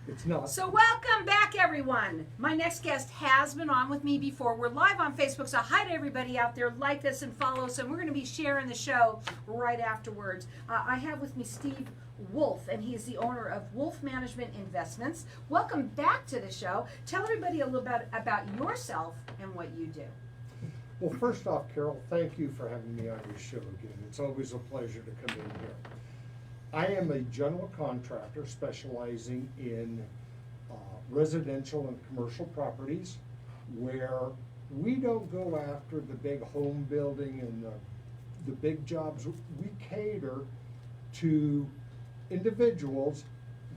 It's not. So welcome back, everyone. My next guest has been on with me before. We're live on Facebook, so hi to everybody out there. Like us and follow us, and we're going to be sharing the show right afterwards. I have with me Steve Wolff, and he's the owner of Wolff Management Investments. Welcome back to the show. Tell everybody a little bit about yourself and what you do. Well, first off, Carol, thank you for having me on your show again. It's always a pleasure to come in here. I am a general contractor specializing in residential and commercial properties where we don't go after the big home building and the big jobs. We cater to individuals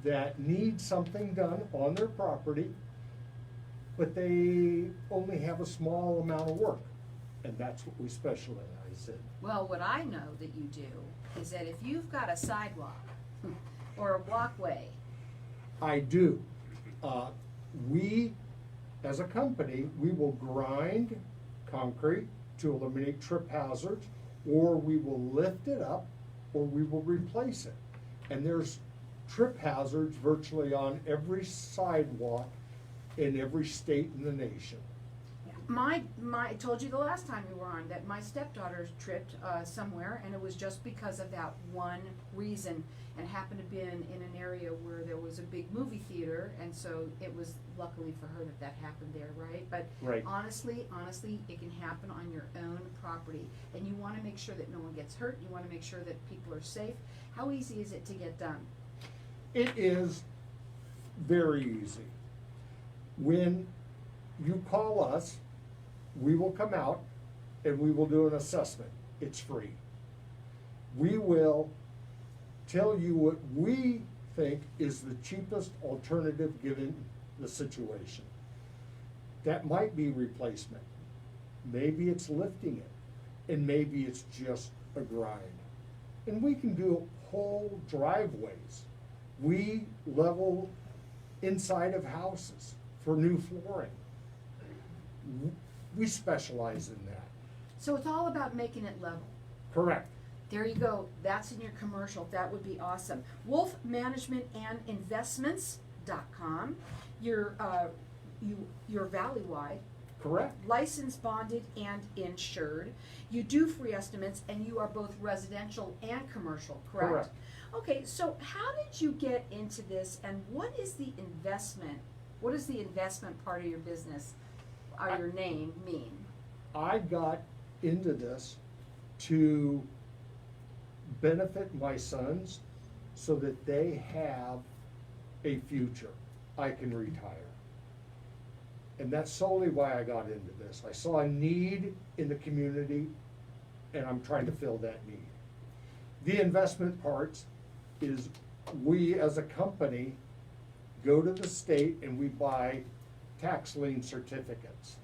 that need something done on their property, but they only have a small amount of work, and that's what we specialize in. Well, what I know that you do is that if you've got a sidewalk or a walkway, I do. We, as a company, we will grind concrete to eliminate trip hazards, or we will lift it up, or we will replace it. And there's trip hazards virtually on every sidewalk in every state in the nation. I told you the last time you were on that my stepdaughter tripped somewhere, and it was just because of that one reason, and happened to be in an area where there was a big movie theater, and so it was luckily for her that happened there, right? But Right. honestly, it can happen on your own property, and you want to make sure that no one gets hurt. You want to make sure that people are safe. How easy is it to get done? It is very easy. When you call us, we will come out and we will do an assessment. It's free. We will tell you what we think is the cheapest alternative given the situation. That might be replacement. Maybe it's lifting it, and maybe it's just a grind. And we can do whole driveways. We level inside of houses for new flooring. We specialize in that. So it's all about making it level. Correct. There you go. That's in your commercial. That would be awesome. Wolff Management and Investments.com. You're valley-wide. Correct. Licensed, bonded, and insured. You do free estimates, and you are both residential and commercial, correct? Correct. Okay, so how did you get into this, and what is the investment? What does the investment part of your business or your name mean? I got into this to benefit my sons so that they have a future. I can retire. And that's solely why I got into this. I saw a need in the community, and I'm trying to fill that need. The investment parts is we as a company go to the state and we buy tax lien certificates.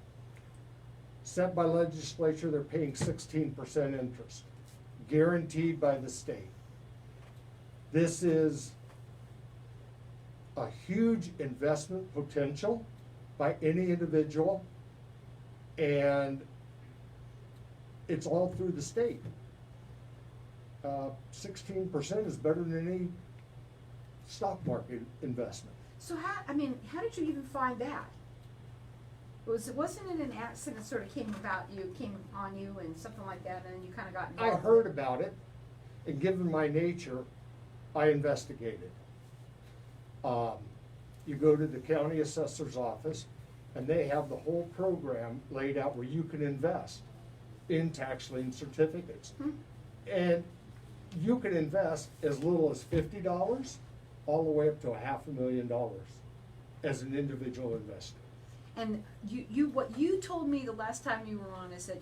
Set by legislature, they're paying 16% interest, guaranteed by the state. This is a huge investment potential by any individual, and it's all through the state. 16% is better than any stock market investment. So how did you even find that? Wasn't it an accident that sort of came on you and something like that, and then you kind of got involved? I heard about it, and given my nature, I investigated. You go to the county assessor's office, and they have the whole program laid out where you can invest in tax lien certificates. And you can invest as little as $50 all the way up to $500,000 as an individual investor. And what you told me the last time you were on is that,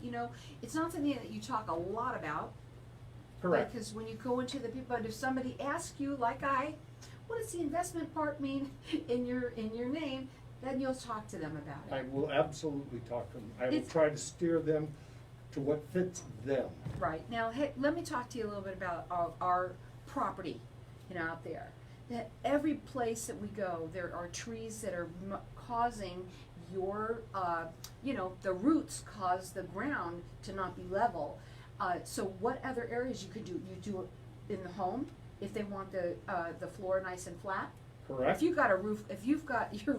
it's not something that you talk a lot about. Correct. Because when you go into the people, but if somebody asks you, what does the investment part mean in your name, then you'll talk to them about it. I will absolutely talk to them. I will try to steer them to what fits them. Right. Now, hey, let me talk to you a little bit about our property, out there. That every place that we go, there are trees that are causing your, the roots cause the ground to not be level. So what other areas you could do? You do it in the home if they want the floor nice and flat. Correct? If you've got a roof, if you've got your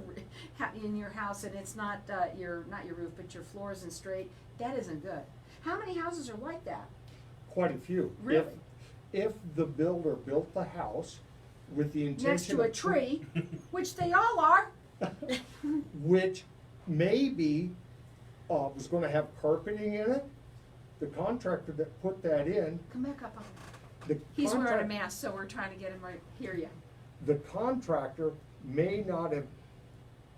in your house and it's not your roof, but your floor isn't straight, that isn't good. How many houses are like that? Quite a few. Really? If the builder built the house with the intention Next to a of tree, which they all are. which maybe was going to have carpeting in it, the contractor that put that in, Come back up. the He's wearing a contract- mask, so we're trying to get him right. Hear you. the contractor may not have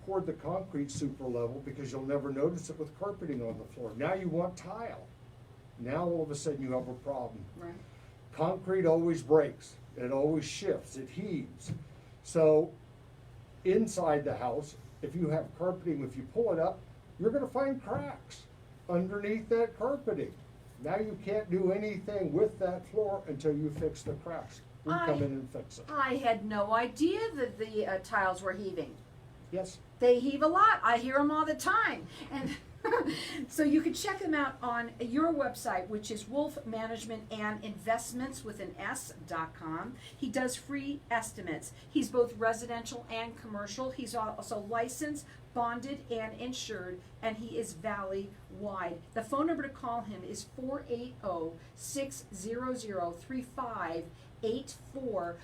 poured the concrete super level because you'll never notice it with carpeting on the floor. Now you want tile. Now all of a sudden you have a problem. Right. Concrete always breaks, it always shifts, it heaves. So inside the house, if you have carpeting, if you pull it up, you're gonna find cracks underneath that carpeting. Now you can't do anything with that floor until you fix the cracks. We come in and fix it. I had no idea that the tiles were heaving. Yes, They heave a lot. I hear them all the time. And so you can check them out on your website, which is Wolff Management and Investments with an S.com. He does free estimates. He's both residential and commercial. He's also licensed, bonded, and insured, and he is valley-wide. The phone number to call him is 480-600-3584.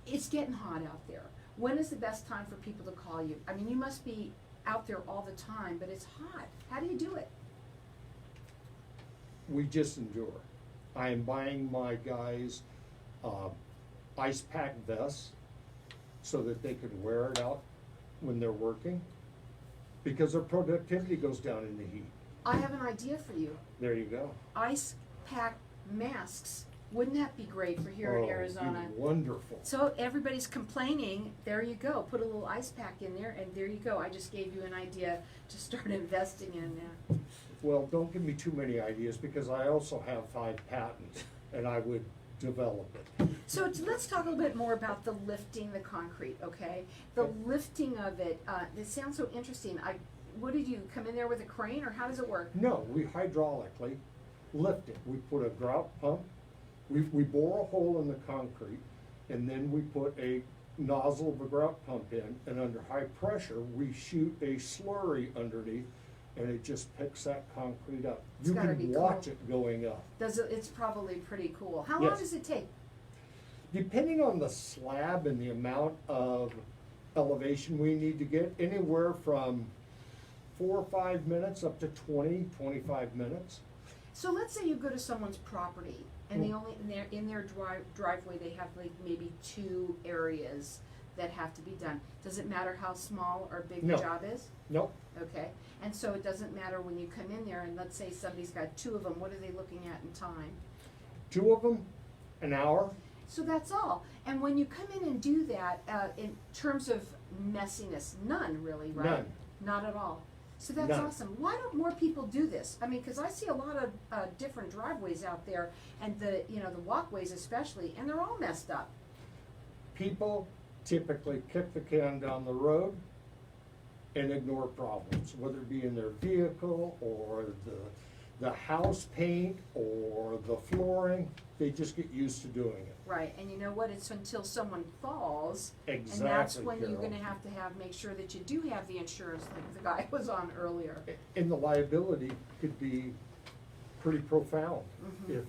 It's getting hot out there. When is the best time for people to call you? I mean, you must be out there all the time, but it's hot. How do you do it? we just endure. I am buying my guys ice pack vests so that they can wear it out when they're working, because their productivity goes down in the heat. I have an idea for you. There you go. Ice pack masks. Wouldn't that be great for here in Oh, Arizona? be wonderful. So everybody's complaining. There you go. Put a little ice pack in there, and there you go. I just gave you an idea to start investing in now. Well, don't give me too many ideas, because I also have 5 patents, and I would develop it. So let's talk a little bit more about the lifting the concrete, okay? The Okay. lifting of it. It sounds so interesting. What did you come in there with a crane, or how does it work? No, we hydraulically lift it. We put a grout pump, we bore a hole in the concrete, and then we put a nozzle of a grout pump in, and under high pressure, we shoot a slurry underneath, and it just picks that concrete up. It's You gotta can be watch cool. it going up. It's probably pretty cool. How long Yes. does it take? Depending on the slab and the amount of elevation we need to get, anywhere from 4 or 5 minutes up to 20, 25 minutes. So let's say you go to someone's property and they Mm. only in their driveway they have like maybe 2 areas that have to be done. Does it matter how small or big No. the job is? Nope, Okay. And so it doesn't matter when you come in there and let's say somebody's got 2 of them. What are they looking at in time? 2 of them, an hour. So that's all. And when you come in and do that, in terms of messiness, none really, right? None. Not at all. So that's None. awesome. Why don't more people do this? I mean, because I see a lot of different driveways out there, and the walkways especially, and they're all messed up. People typically kick the can down the road and ignore problems, whether it be in their vehicle or the house paint or the flooring. They just get used to doing it. Right, and you know what? It's until someone falls, Exactly, and that's when Carol. you're going to have make sure that you do have the insurance, like the guy was on earlier. And the liability could be pretty profound Mhm. if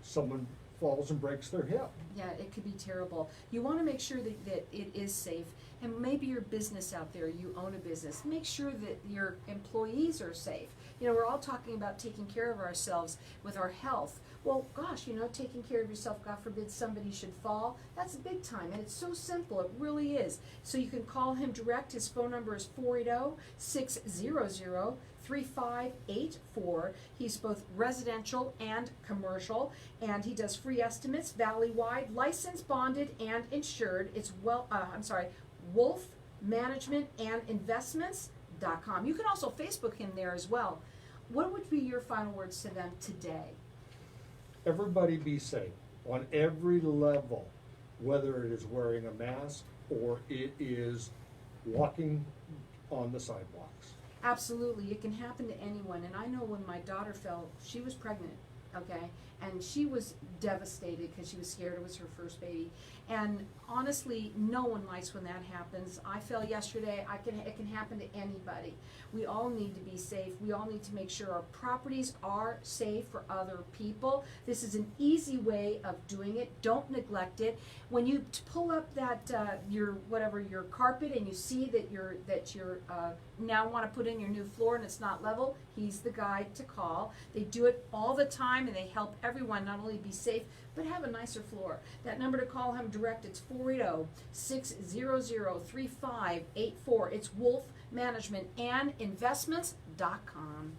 someone falls and breaks their hip. Yeah, it could be terrible. You want to make sure that it is safe. And maybe your business out there, you own a business, make sure that your employees are safe. We're all talking about taking care of ourselves with our health. Well, gosh, taking care of yourself, God forbid somebody should fall, that's big time. And it's so simple, it really is. So you can call him direct. His phone number is 480-600-3584. He's both residential and commercial, and he does free estimates, valley-wide, licensed, bonded, and insured. It's Wolff Management and Investments.com. You can also Facebook him there as well. What would be your final words to them today? Everybody be safe on every level, whether it is wearing a mask or it is walking on the sidewalks. Absolutely, it can happen to anyone. And I know when my daughter fell, she was pregnant. okay? And she was devastated because she was scared it was her first baby. And honestly, no one likes when that happens. I fell yesterday. It can happen to anybody. We all need to be safe. We all need to make sure our properties are safe for other people. This is an easy way of doing it. Don't neglect it. When you pull up that your carpet and you see that you're now want to put in your new floor and it's not level, he's the guy to call. They do it all the time and they help everyone not only be safe but have a nicer floor. That number to call him direct, it's 480-600-3584. It's Wolff Management and Investments.com.